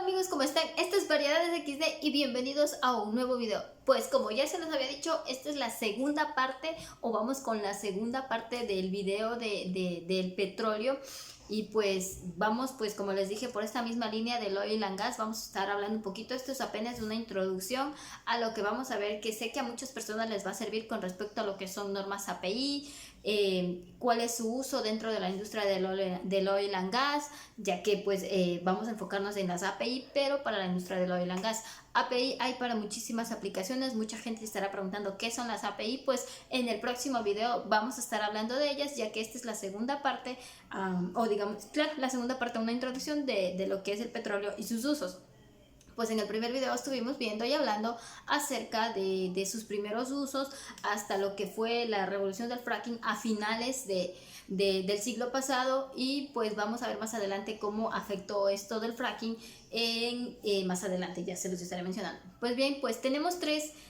amigos, ¿cómo están? Esto es Variedades XD y bienvenidos a un nuevo video. Pues como ya se los había dicho, esta es la segunda parte o vamos con la segunda parte del video del petróleo. Y pues vamos, pues como les dije, por esta misma línea del oil and gas, vamos a estar hablando un poquito. Esto es apenas una introducción a lo que vamos a ver, que sé que a muchas personas les va a servir con respecto a lo que son normas API, cuál es su uso dentro de la industria del oil and gas, ya que pues vamos a enfocarnos en las API, pero para la industria del oil and gas. API hay para muchísimas aplicaciones. Mucha gente estará preguntando qué son las API. Pues en el próximo video vamos a estar hablando de ellas, ya que esta es la segunda parte, o digamos, claro, la segunda parte, una introducción de lo que es el petróleo y sus usos. Pues en el primer video estuvimos viendo y hablando acerca de sus primeros usos hasta lo que fue la revolución del fracking a finales del siglo pasado, y pues vamos a ver más adelante cómo afectó esto del fracking más adelante, ya se los estaré mencionando. Pues bien, pues tenemos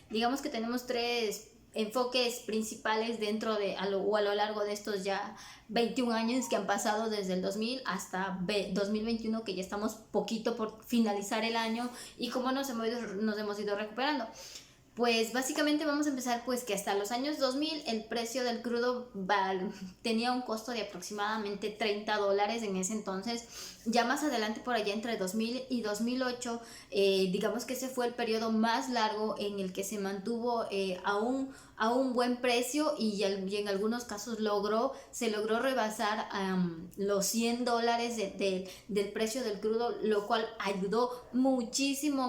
digamos que tenemos tres enfoques principales dentro de a lo largo de estos ya 21 años que han pasado desde el 2000 hasta 2021, que ya estamos poquito por finalizar el año, y cómo nos hemos ido recuperando. Pues básicamente vamos a empezar pues que hasta los años 2000 el precio del crudo tenía un costo de aproximadamente $30 en ese entonces. Ya más adelante, por allá entre 2000 y 2008, digamos que ese fue el periodo más largo en el que se mantuvo a un buen precio, y en algunos casos se logró rebasar los $100 del precio del crudo, lo cual ayudó muchísimo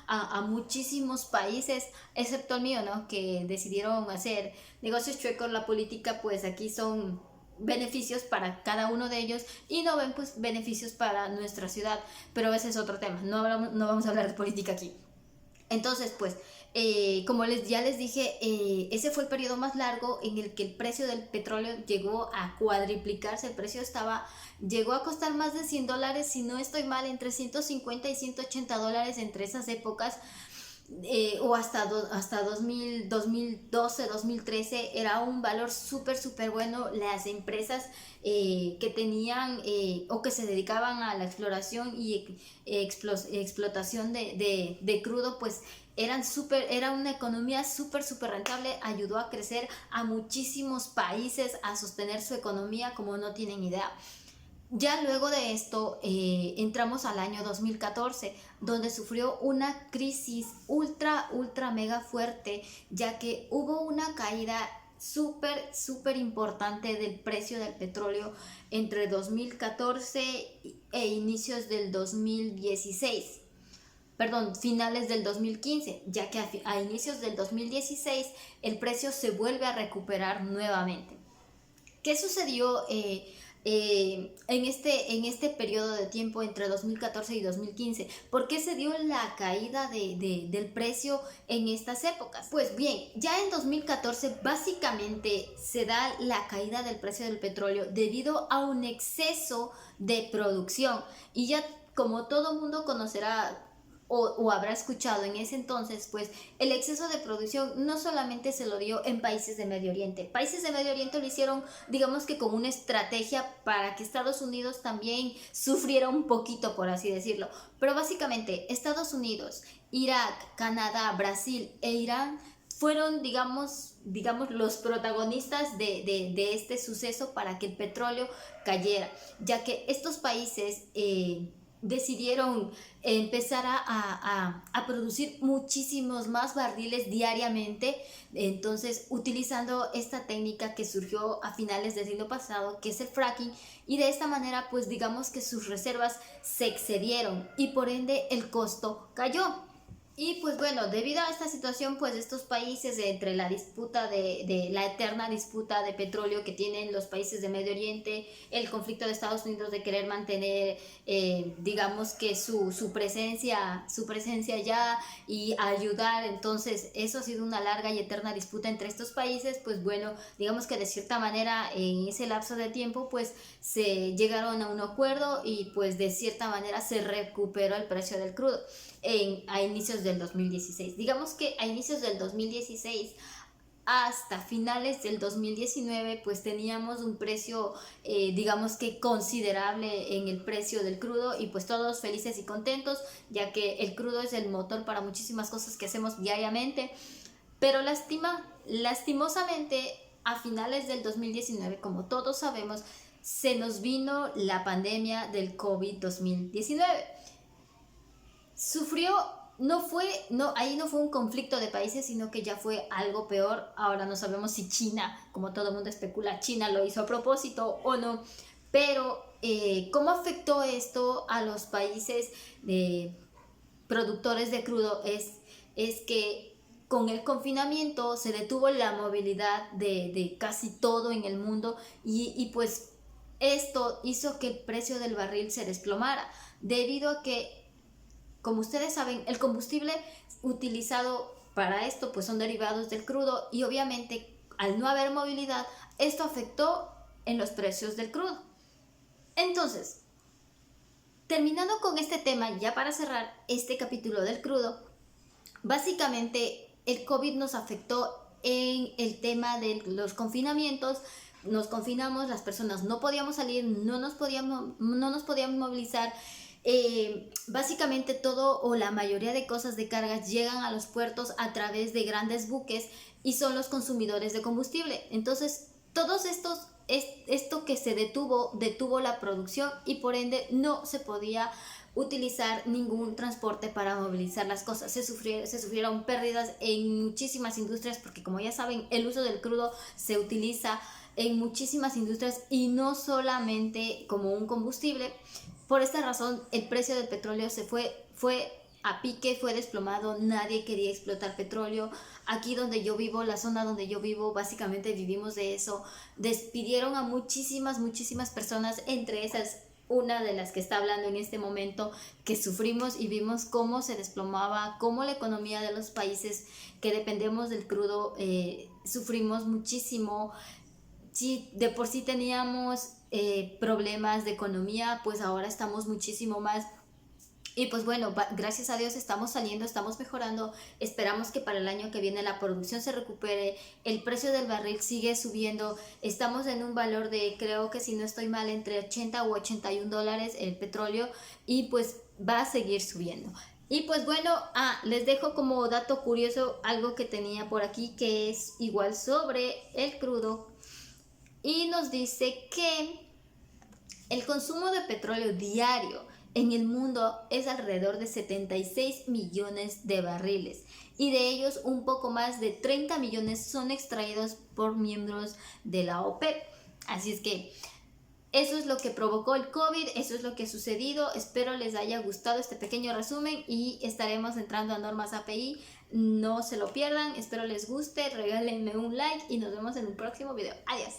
a muchísimos países, excepto el mío, ¿no? Que decidieron hacer negocios chuecos. La política, pues aquí son beneficios para cada uno de ellos y no ven pues beneficios para nuestra ciudad, pero ese es otro tema. No vamos a hablar de política aquí. Entonces, pues, como ya les dije, ese fue el periodo más largo en el que el precio del petróleo llegó a cuadriplicarse. El precio llegó a costar más de $100, si no estoy mal, entre $150 y $180 entre esas épocas. O hasta 2012, 2013, era un valor súper bueno. Las empresas que tenían o que se dedicaban a la exploración y explotación de crudo, pues era una economía súper rentable. Ayudó a crecer a muchísimos países, a sostener su economía como no tienen idea. Ya luego de esto entramos al año 2014, donde sufrió una crisis ultra mega fuerte, ya que hubo una caída súper importante del precio del petróleo entre 2014 e inicios del 2016. Perdón, finales del 2015, ya que a inicios del 2016 el precio se vuelve a recuperar nuevamente. ¿Qué sucedió en este periodo de tiempo entre 2014 y 2015? ¿Por qué se dio la caída del precio en estas épocas? Pues bien, ya en 2014 básicamente se da la caída del precio del petróleo debido a un exceso de producción. Y ya, como todo mundo conocerá o habrá escuchado en ese entonces, pues el exceso de producción no solamente se lo dio en países de Medio Oriente. Países de Medio Oriente lo hicieron, digamos que con una estrategia para que Estados Unidos también sufriera un poquito, por así decirlo. Pero básicamente Estados Unidos, Irak, Canadá, Brasil e Irán fueron, digamos los protagonistas de este suceso para que el petróleo cayera, ya que estos países decidieron empezar a producir muchísimos más barriles diariamente. Entonces, utilizando esta técnica que surgió a finales del siglo pasado, que es el fracking, y de esta manera pues digamos que sus reservas se excedieron y por ende el costo cayó. Y pues bueno, debido a esta situación, pues estos países, entre la disputa de la eterna disputa de petróleo que tienen los países de Medio Oriente, el conflicto de Estados Unidos de querer mantener digamos que su presencia ya, y ayudar, entonces eso ha sido una larga y eterna disputa entre estos países. Pues bueno, digamos que de cierta manera en ese lapso de tiempo pues se llegaron a un acuerdo y pues de cierta manera se recuperó el precio del crudo a inicios del 2016. Digamos que a inicios del 2016 hasta finales del 2019 pues teníamos un precio digamos que considerable en el precio del crudo, y pues todos felices y contentos, ya que el crudo es el motor para muchísimas cosas que hacemos diariamente. Pero lastimosamente, a finales del 2019, como todos sabemos, se nos vino la pandemia del COVID-19. Sufrió, ahí no fue un conflicto de países, sino que ya fue algo peor. Ahora no sabemos si China, como todo el mundo especula, China lo hizo a propósito o no, pero ¿cómo afectó esto a los países productores de crudo? Es que con el confinamiento se detuvo la movilidad de casi todo en el mundo, y pues esto hizo que el precio del barril se desplomara, debido a que, como ustedes saben, el combustible utilizado para esto pues son derivados del crudo, y obviamente al no haber movilidad, esto afectó en los precios del crudo. Entonces, terminando con este tema, ya para cerrar este capítulo del crudo, básicamente el COVID nos afectó en el tema de los confinamientos. Nos confinamos, las personas no podíamos salir, no nos podíamos movilizar. Básicamente todo o la mayoría de cosas de cargas llegan a los puertos a través de grandes buques, y son los consumidores de combustible. Entonces, esto que se detuvo la producción, y por ende no se podía utilizar ningún transporte para movilizar las cosas. Se sufrieron pérdidas en muchísimas industrias, porque como ya saben, el uso del crudo se utiliza en muchísimas industrias y no solamente como un combustible. Por esta razón, el precio del petróleo fue a pique, fue desplomado. Nadie quería explotar petróleo. Aquí donde yo vivo, la zona donde yo vivo, básicamente vivimos de eso. Despidieron a muchísimas personas, entre esas una de las que está hablando en este momento, que sufrimos y vimos cómo se desplomaba, cómo la economía de los países que dependemos del crudo sufrimos muchísimo. Si de por sí teníamos problemas de economía, pues ahora estamos muchísimo más. Y pues bueno, gracias a Dios estamos saliendo, estamos mejorando. Esperamos que para el año que viene la producción se recupere. El precio del barril sigue subiendo. Estamos en un valor de, creo que si no estoy mal, entre 80 u 81 dólares el petróleo, y pues va a seguir subiendo. Y pues bueno, les dejo como dato curioso algo que tenía por aquí, que es igual sobre el crudo. Y nos dice que el consumo de petróleo diario en el mundo es alrededor de 76 millones de barriles, y de ellos un poco más de 30 millones son extraídos por miembros de la OPEP. Así es que eso es lo que provocó el COVID, eso es lo que ha sucedido. Espero les haya gustado este pequeño resumen, y estaremos entrando a normas API. No se lo pierdan, espero les guste, regálenme un like y nos vemos en un próximo video. Adiós.